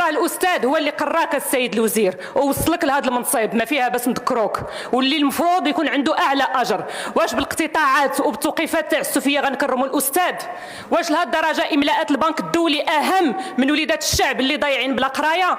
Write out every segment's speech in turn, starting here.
راه الاستاذ هو اللي قراك السيد الوزير ووصلك لهذا المنصب، ما فيها باش نذكروك، واللي المفروض يكون عنده اعلى اجر. واش بالاقتطاعات وبالتوقيفات التعسفيه غنكرموا الاستاذ؟ واش لهذه الدرجه املاءات البنك الدولي اهم من وليدات الشعب اللي ضايعين بلا قرايه؟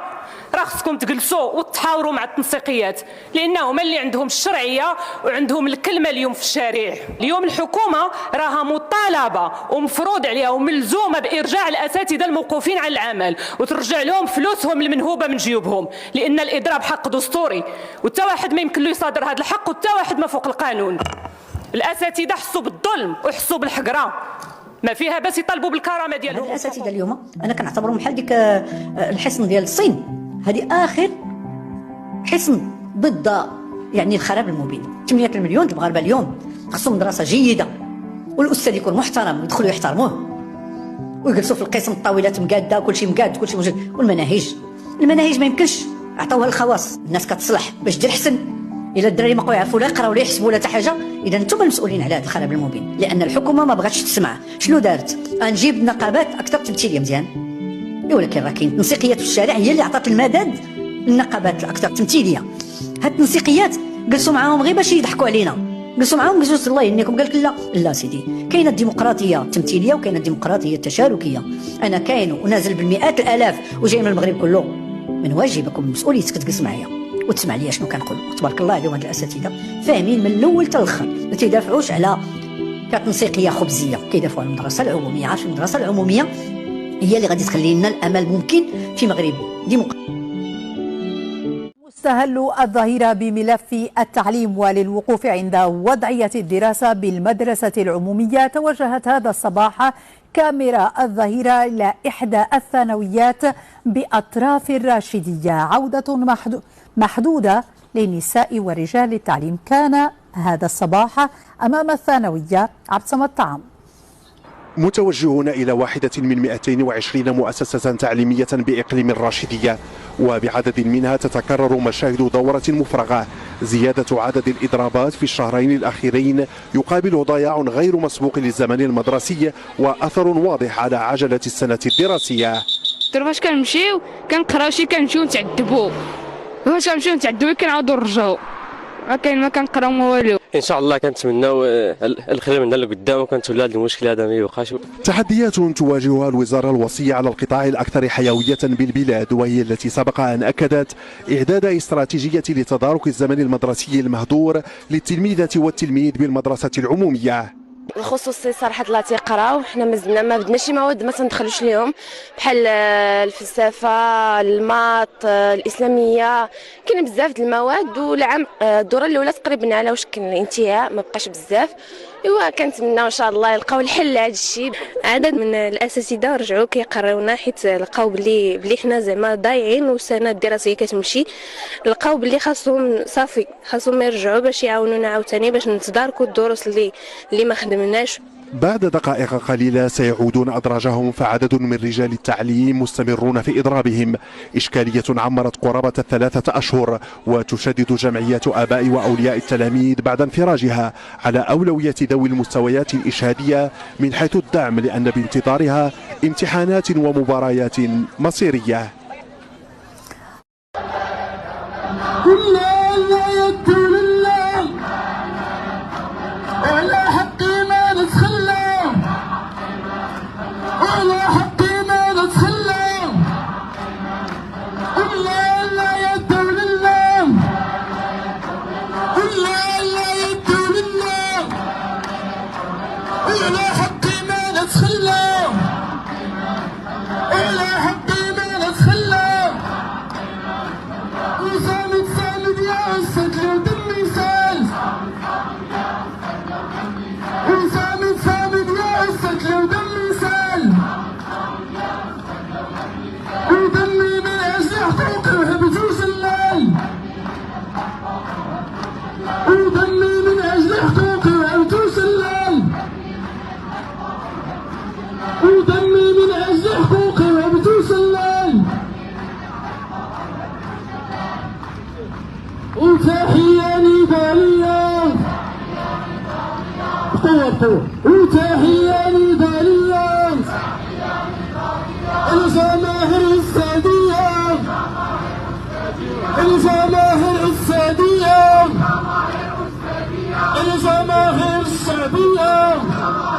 راه خصكم تجلسوا وتحاوروا مع التنسيقيات، لان هما اللي عندهم الشرعيه وعندهم الكلمه اليوم في الشارع. اليوم الحكومه راها مطالبه ومفروض عليها وملزومه بارجاع الاساتذه الموقوفين عن العمل وترجع لهم فلوسهم المنهوبه من جيوبهم، لان الاضراب حق دستوري وتا واحد ما يمكن له يصادر هذا الحق وتا واحد ما فوق القانون. الاساتذه حسوا بالظلم وحسوا بالحقره، ما فيها باش يطالبوا بالكرامه ديالهم. الاساتذه اليوم انا كنعتبرهم بحال ديك الحصن ديال الصين، هذه اخر حصن ضد يعني الخراب المبين. 8 مليون المغاربه اليوم خصهم مدرسه جيده والاستاذ يكون محترم ويدخلوا يحترموه ويجلسوا في القسم الطاولات مقاده وكل شيء مقاد كل شيء موجود. والمناهج ما يمكنش عطاوها للخواص، الناس كتصلح باش دير حسن. الا الدراري ما بقاو يعرفوا لا يقراو ولا يحسبوا ولا حتى حاجه، اذا انتم المسؤولين على هذا الخراب المبين، لان الحكومه ما بغاتش تسمع. شنو دارت؟ غنجيب نقابات اكثر تمثيليه مزيان، ولكن راه كاين تنسيقيات في الشارع هي اللي عطات المدد للنقابات الاكثر تمثيليه. هاد التنسيقيات جلسوا معاهم غير باش يضحكوا علينا، جلسوا معاهم جلسوا الله يهنيكم، قال لك لا سيدي، كاينه الديمقراطيه التمثيليه وكاينه الديمقراطيه التشاركيه. انا كاين ونازل بالمئات الالاف وجاي من المغرب كله، من واجبكم مسؤوليتك تجلس معايا وتسمع لي شنو كنقول. تبارك الله عليهم هاد الاساتذه فاهمين من الاول حتى الاخر، ما تيدافعوش على كتنسيقيه خبزيه، كيدافعوا على المدرسه العموميه. عارف المدرسه العموميه هي اللي غادي تخلي لنا الامل ممكن في مغرب ديمقراطي. مستهل الظهيرة بملف التعليم وللوقوف عند وضعية الدراسة بالمدرسة العمومية، توجهت هذا الصباح كاميرا الظهيرة إلى إحدى الثانويات بأطراف الراشدية. عودة محدودة للنساء ورجال التعليم كان هذا الصباح أمام الثانوية عبد الصمد الطعام. متوجهون إلى واحدة من 220 مؤسسة تعليمية بإقليم الراشدية، وبعدد منها تتكرر مشاهد دورة مفرغة. زيادة عدد الإضرابات في الشهرين الأخيرين يقابل ضياع غير مسبوق للزمن المدرسي وأثر واضح على عجلة السنة الدراسية. فاش كنمشيو كنقراو شي كنمشيو نتعذبوا، فاش كنمشيو نتعذبوا كنعاودوا نرجعوا، ما كنقراو ما والو. ان شاء الله كنتمناو الخير منا لقدام وكنتولى هذا المشكل هذا ما يبقاش. تحديات تواجهها الوزاره الوصيه على القطاع الاكثر حيويه بالبلاد، وهي التي سبق ان اكدت اعداد استراتيجيه لتدارك الزمن المدرسي المهدور للتلميذه والتلميذ بالمدرسه العموميه. الخصوصي صراحه لا تيقراو، حنا مازلنا ما بدناش شي مواد ما تندخلوش ليهم بحال الفلسفه، الماط، الاسلاميه، كاين بزاف د المواد. والعام الدوره الاولى تقريبا على وشك الانتهاء، ما بقاش بزاف. ايوا كنتمناو ان شاء الله يلقاو الحل لهذا الشيء. عدد من الاساتذه رجعوا كيقراونا حيت لقاو بلي حنا زعما ضايعين والسنه الدراسيه كتمشي، لقاو بلي خاصهم يرجعوا باش يعاونونا عاوتاني باش نتداركوا الدروس اللي ما خدمناش. بعد دقائق قليلة سيعودون أدراجهم، فعدد من رجال التعليم مستمرون في إضرابهم. إشكالية عمرت قرابة 3 أشهر، وتشدد جمعيات آباء وأولياء التلاميذ بعد انفراجها على أولوية ذوي المستويات الإشهادية من حيث الدعم، لأن بانتظارها امتحانات ومباريات مصيرية. وتحية للبريات الجماهير السعودية. العام.